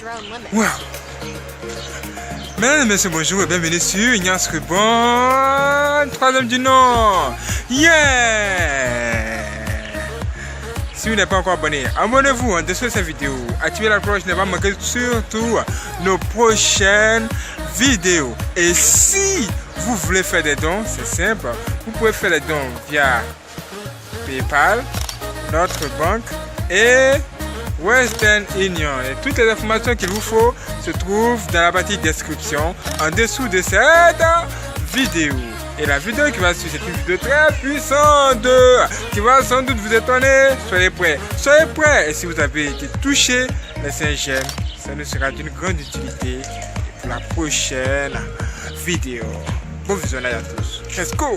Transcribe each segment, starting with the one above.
Wow. Mesdames et messieurs, bonjour et bienvenue sur Ignace Rubon, troisième du nom. Yeah! Si vous n'êtes pas encore abonné, abonnez-vous en dessous de cette vidéo. Activez la cloche, ne pas manquer surtout nos prochaines vidéos. Et si vous voulez faire des dons, c'est simple. Vous pouvez faire les dons via PayPal, notre banque et Western Union. Et toutes les informations qu'il vous faut se trouvent dans la partie description en dessous de cette vidéo. Et la vidéo qui va suivre, c'est une vidéo très puissante qui va sans doute vous étonner. Soyez prêts. Soyez prêts. Et si vous avez été touché, laissez un j'aime. Ça nous sera d'une grande utilité pour la prochaine vidéo. Bon visionnage à tous. Let's go!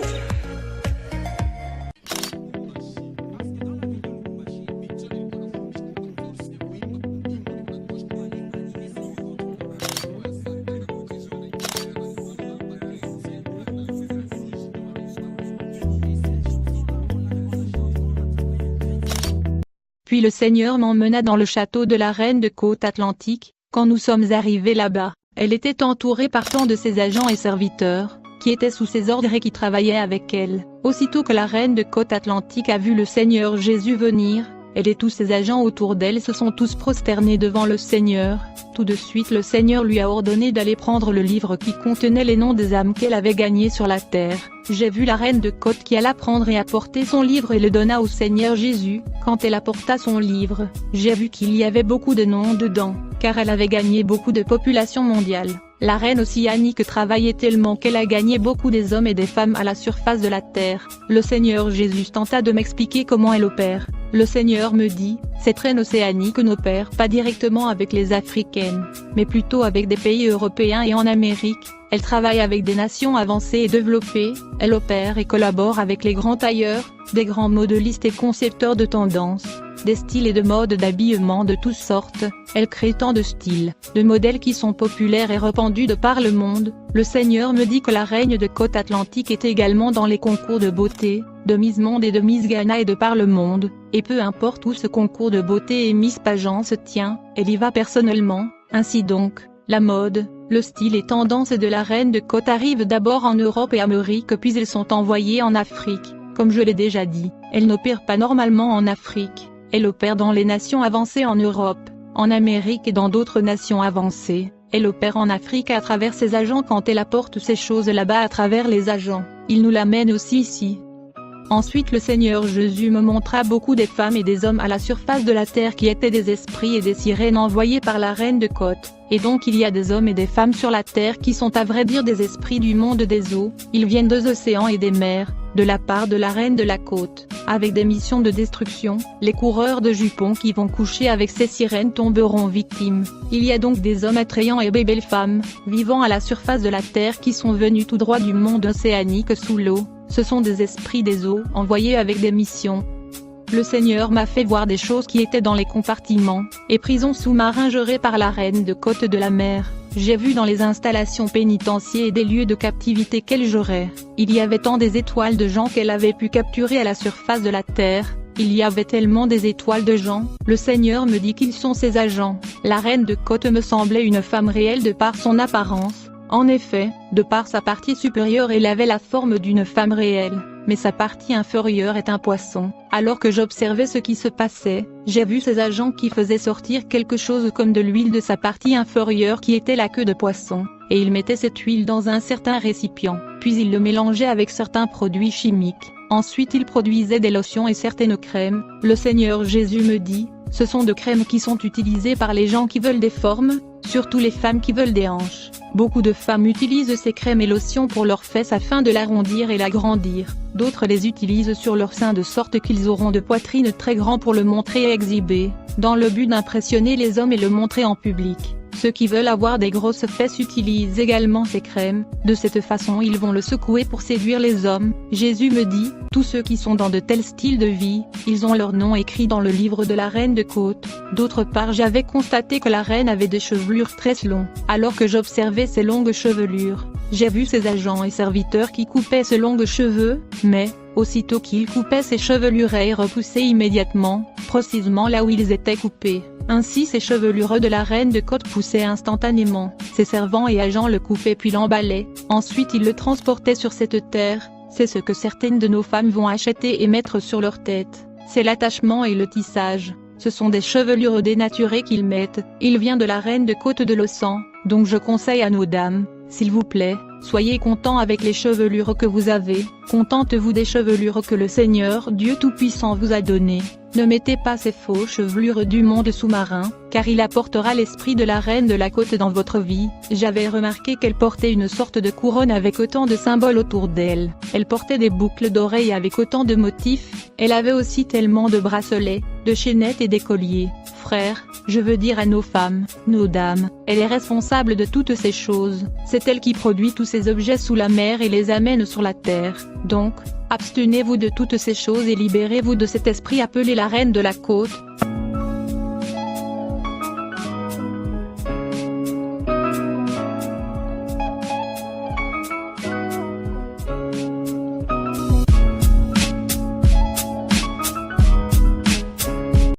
Puis le Seigneur m'emmena dans le château de la reine de Côte-Atlantique. Quand nous sommes arrivés là-bas, elle était entourée par tant de ses agents et serviteurs, qui étaient sous ses ordres et qui travaillaient avec elle. Aussitôt que la reine de Côte-Atlantique a vu le Seigneur Jésus venir, elle et tous ses agents autour d'elle se sont tous prosternés devant le Seigneur. Tout de suite le Seigneur lui a ordonné d'aller prendre le livre qui contenait les noms des âmes qu'elle avait gagnées sur la terre. J'ai vu la reine de Côte qui alla prendre et apporter son livre et le donna au Seigneur Jésus. Quand elle apporta son livre, j'ai vu qu'il y avait beaucoup de noms dedans, car elle avait gagné beaucoup de population mondiale. La reine océanique travaillait tellement qu'elle a gagné beaucoup des hommes et des femmes à la surface de la terre. Le Seigneur Jésus tenta de m'expliquer comment elle opère. Le Seigneur me dit, cette reine océanique n'opère pas directement avec les Africaines, mais plutôt avec des pays européens et en Amérique. Elle travaille avec des nations avancées et développées, elle opère et collabore avec les grands tailleurs, des grands modélistes et concepteurs de tendances, des styles et de modes d'habillement de toutes sortes. Elle crée tant de styles, de modèles qui sont populaires et répandus de par le monde. Le Seigneur me dit que la reine de Côte-Atlantique est également dans les concours de beauté, de Miss Monde et de Miss Ghana et de par le monde, et peu importe où ce concours de beauté et Miss Pageant se tient, elle y va personnellement. Ainsi donc, la mode, le style et tendance de la reine de Côte arrivent d'abord en Europe et Amérique puis ils sont envoyés en Afrique. Comme je l'ai déjà dit, elle n'opère pas normalement en Afrique, elle opère dans les nations avancées en Europe, en Amérique et dans d'autres nations avancées. Elle opère en Afrique à travers ses agents quand elle apporte ces choses là-bas à travers les agents. Il nous l'amène aussi ici. Ensuite le Seigneur Jésus me montra beaucoup des femmes et des hommes à la surface de la terre qui étaient des esprits et des sirènes envoyés par la reine de Côte. Et donc il y a des hommes et des femmes sur la terre qui sont à vrai dire des esprits du monde des eaux. Ils viennent des océans et des mers, de la part de la reine de la Côte, avec des missions de destruction. Les coureurs de jupons qui vont coucher avec ces sirènes tomberont victimes. Il y a donc des hommes attrayants et belles femmes, vivant à la surface de la terre qui sont venus tout droit du monde océanique sous l'eau. Ce sont des esprits des eaux envoyés avec des missions. Le Seigneur m'a fait voir des choses qui étaient dans les compartiments et prisons sous-marins gérés par la reine de Côte de la mer. J'ai vu dans les installations pénitentiaires et des lieux de captivité qu'elle gérait. Il y avait tant des étoiles de gens qu'elle avait pu capturer à la surface de la terre. Il y avait tellement des étoiles de gens. Le Seigneur me dit qu'ils sont ses agents. La reine de Côte me semblait une femme réelle de par son apparence. En effet, de par sa partie supérieure elle avait la forme d'une femme réelle, mais sa partie inférieure est un poisson. Alors que j'observais ce qui se passait, j'ai vu ces agents qui faisaient sortir quelque chose comme de l'huile de sa partie inférieure qui était la queue de poisson, et ils mettaient cette huile dans un certain récipient, puis ils le mélangeaient avec certains produits chimiques. Ensuite ils produisaient des lotions et certaines crèmes. Le Seigneur Jésus me dit, ce sont de crèmes qui sont utilisées par les gens qui veulent des formes, surtout les femmes qui veulent des hanches. Beaucoup de femmes utilisent ces crèmes et lotions pour leurs fesses afin de l'arrondir et l'agrandir. D'autres les utilisent sur leurs seins de sorte qu'ils auront de poitrines très grands pour le montrer et exhiber, dans le but d'impressionner les hommes et le montrer en public. Ceux qui veulent avoir des grosses fesses utilisent également ces crèmes. De cette façon ils vont le secouer pour séduire les hommes. Jésus me dit, tous ceux qui sont dans de tels styles de vie, ils ont leur nom écrit dans le livre de la reine de Côte. D'autre part j'avais constaté que la reine avait des chevelures très longues. Alors que j'observais ses longues chevelures, j'ai vu ses agents et serviteurs qui coupaient ses longs cheveux, mais, aussitôt qu'ils coupaient ses chevelures et repoussaient immédiatement, précisément là où ils étaient coupés. Ainsi ces chevelures de la reine de côte poussaient instantanément. Ses servants et agents le coupaient puis l'emballaient, ensuite ils le transportaient sur cette terre. C'est ce que certaines de nos femmes vont acheter et mettre sur leur tête. C'est l'attachement et le tissage. Ce sont des chevelures dénaturées qu'ils mettent. Il vient de la reine de côte de l'Océan, donc je conseille à nos dames, s'il vous plaît, soyez contents avec les chevelures que vous avez, contentez-vous des chevelures que le Seigneur Dieu Tout-Puissant vous a données. Ne mettez pas ces faux chevelures du monde sous-marin, car il apportera l'esprit de la reine de la côte dans votre vie. J'avais remarqué qu'elle portait une sorte de couronne avec autant de symboles autour d'elle. Elle portait des boucles d'oreilles avec autant de motifs. Elle avait aussi tellement de bracelets, de chaînettes et des colliers. Frères, je veux dire à nos femmes, nos dames, elle est responsable de toutes ces choses. C'est elle qui produit tous ces objets sous la mer et les amène sur la terre. Donc, abstenez-vous de toutes ces choses et libérez-vous de cet esprit appelé la reine de la côte.